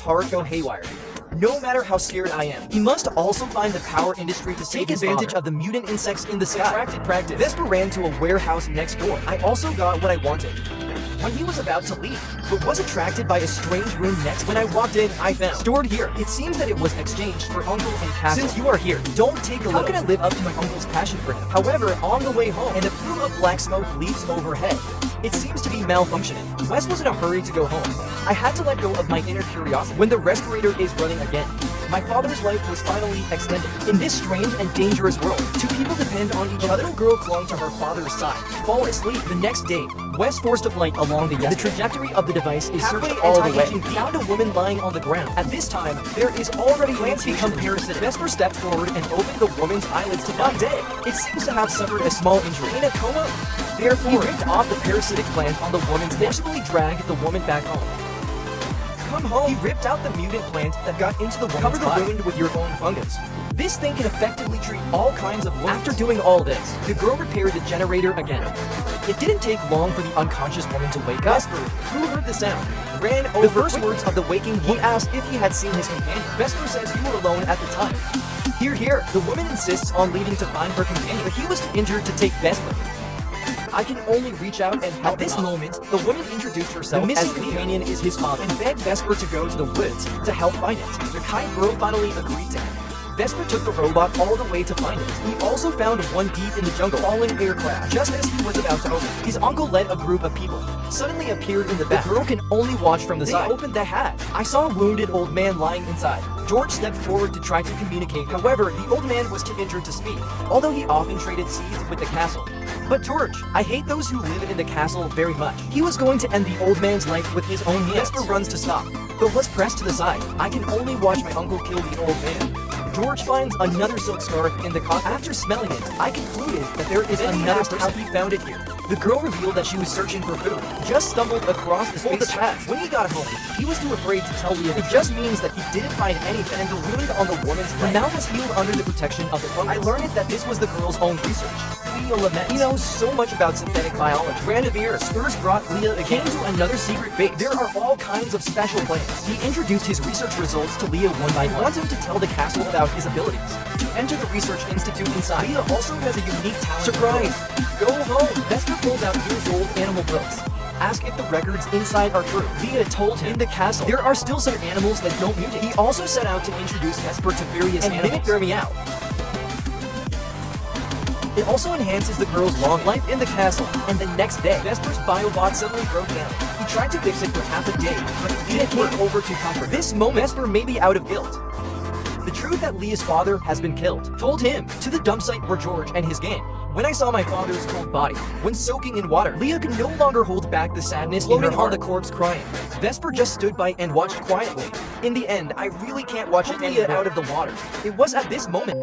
heart go haywire. No matter how scared I am, he must also find the power industry to take advantage of the mutant insects in the sky. Protracted practice. Vesper ran to a warehouse next door. I also got what I wanted. When he was about to leave, but was attracted by a strange room next. When I walked in, I found stored here. It seems that it was exchanged for Uncle and Castle. Since you are here, don't take a look. How can I live up to my uncle's passion for him? However, on the way home, and a plume of black smoke leaves overhead. It seems to be malfunctioning. Wes was in a hurry to go home. I had to let go of my inner curiosity. When the respirator is running again, my father's life was finally extended. In this strange and dangerous world, two people depend on each other. A little girl clung to her father's side. Fall asleep. The next day, Wes forced a flight along the trajectory of the device is searched all the way. Found a woman lying on the ground. At this time, there is already plants become parasitic. Vesper stepped forward and opened the woman's eyelids to find dead. It seems to have suffered a small injury. In a coma. Therefore, he ripped off the parasitic plant on the woman's head, forcibly dragged the woman back home. Come home. He ripped out the mutant plant that got into the woman's body. Cover the wound with your own fungus. This thing can effectively treat all kinds of wounds. After doing all this, the girl repaired the generator again. It didn't take long for the unconscious woman to wake up. Vesper, who heard the sound, ran over. The first words of the waking, he asked if he had seen his companion. Vesper says you were alone at the time. Here. The woman insists on leaving to find her companion, but he was too injured to take Vesper. I can only reach out and help. At this moment, the woman introduced herself. The missing companion is his father and begged Vesper to go to the woods to help find it. The kind girl finally agreed to him. Vesper took the robot all the way to find it. He also found one deep in the jungle, falling aircraft. Just as he was about to open, his uncle led a group of people. Suddenly appeared in the back. The girl can only watch from the side. They opened the hatch. I saw a wounded old man lying inside. George stepped forward to try to communicate. However, the old man was too injured to speak, although he often traded seeds with the castle. But George, I hate those who live in the castle very much. He was going to end the old man's life with his own hands. Vesper runs to stop, but was pressed to the side. I can only watch my uncle kill the old man. George finds another silk scarf in the cot. After smelling it, I concluded that there is another person. How he found it here. The girl revealed that she was searching for food. Just stumbled across the space path. When he got home, he was too afraid to tell Leah. It just means that he didn't find anything, and the wound on the woman's leg. The mouth was healed under the protection of the fungus. I learned that this was the girl's own research. Leah laments. He knows so much about synthetic biology. Grandivier Spurs brought Leah again to another secret base. There are all kinds of special plants. He introduced his research results to Leah one by one. He wants him to tell the castle about his abilities. To enter the research institute inside, Leah also has a unique talent. Surprise! Go home! Vesper pulls out years-old animal books. Ask if the records inside are true. Leah told him in the castle there are still some animals that don't mutate. He also set out to introduce Vesper to various animals. Mimic their meow. It also enhances the girl's long life in the castle. And the next day, Vesper's biobot suddenly broke down. He tried to fix it for half a day, but it didn't work over to comfort. This moment, Vesper may be out of guilt. The truth that Leah's father has been killed told him to the dump site were George and his gang. When I saw my father's cold body, when soaking in water, Leah could no longer hold back the sadness floating on the corpse crying. Vesper just stood by and watched quietly. In the end, I really can't watch Leah out of the water. It was at this moment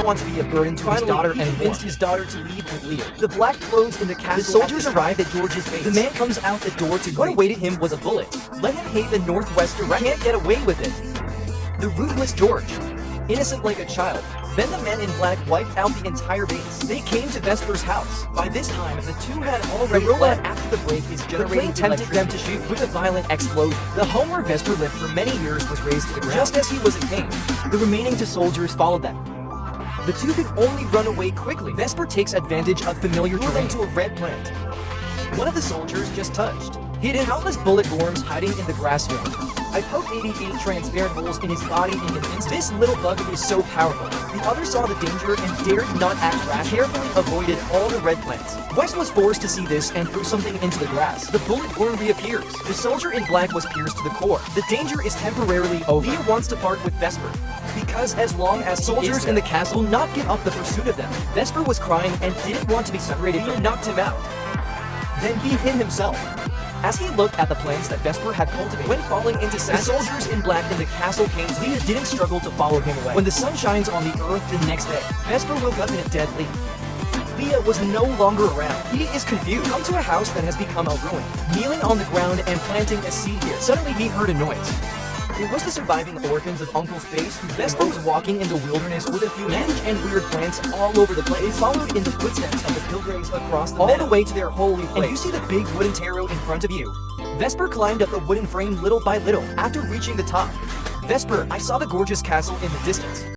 want to be a burden to his daughter and convinced his daughter to leave with Leo. The black clothes in the castle. The soldiers arrived at George's base. The man comes out the door to what awaited him was a bullet. Let him hate the northwest direction. Can't get away with it. The ruthless George. Innocent like a child. Then the men in black wiped out the entire base. They came to Vesper's house. By this time, the two had already fled. After the break is generating tempted them to shoot with a violent explosion. The home where Vesper lived for many years was razed to the ground. Just as he was in pain, the remaining two soldiers followed them. The two could only run away quickly. Vesper takes advantage of familiar terrain to a red plant. One of the soldiers just touched. Hidden countless bullet worms hiding in the grass field. I poked 88 transparent holes in his body in an instant. This little bug is so powerful. The other saw the danger and dared not act rash. Carefully avoided all the red plants. Wes was forced to see this and threw something into the grass. The bullet worm reappears. The soldier in black was pierced to the core. The danger is temporarily over. Leo wants to part with Vesper, because as long as soldiers in the castle will not give up the pursuit of them. Vesper was crying and didn't want to be separated. Leo knocked him out. Then he hit himself. As he looked at the plants that Vesper had cultivated, when falling into sadness, the soldiers in black in the castle came. Leah didn't struggle to follow him away. When the sun shines on the earth the next day, Vesper woke up in a dead leaf. Leah was no longer around. He is confused. Come to a house that has become a ruin. Kneeling on the ground and planting a seed here. Suddenly he heard a noise. It was the surviving orphans of Uncle's base. Vesper was walking in the wilderness with a few strange and weird plants all over the place. Followed in the footsteps of the pilgrims across the meadow, all the way to their holy place. And you see the big wooden tarot in front of you. Vesper climbed up the wooden frame little by little. After reaching the top, Vesper, I saw the gorgeous castle in the distance.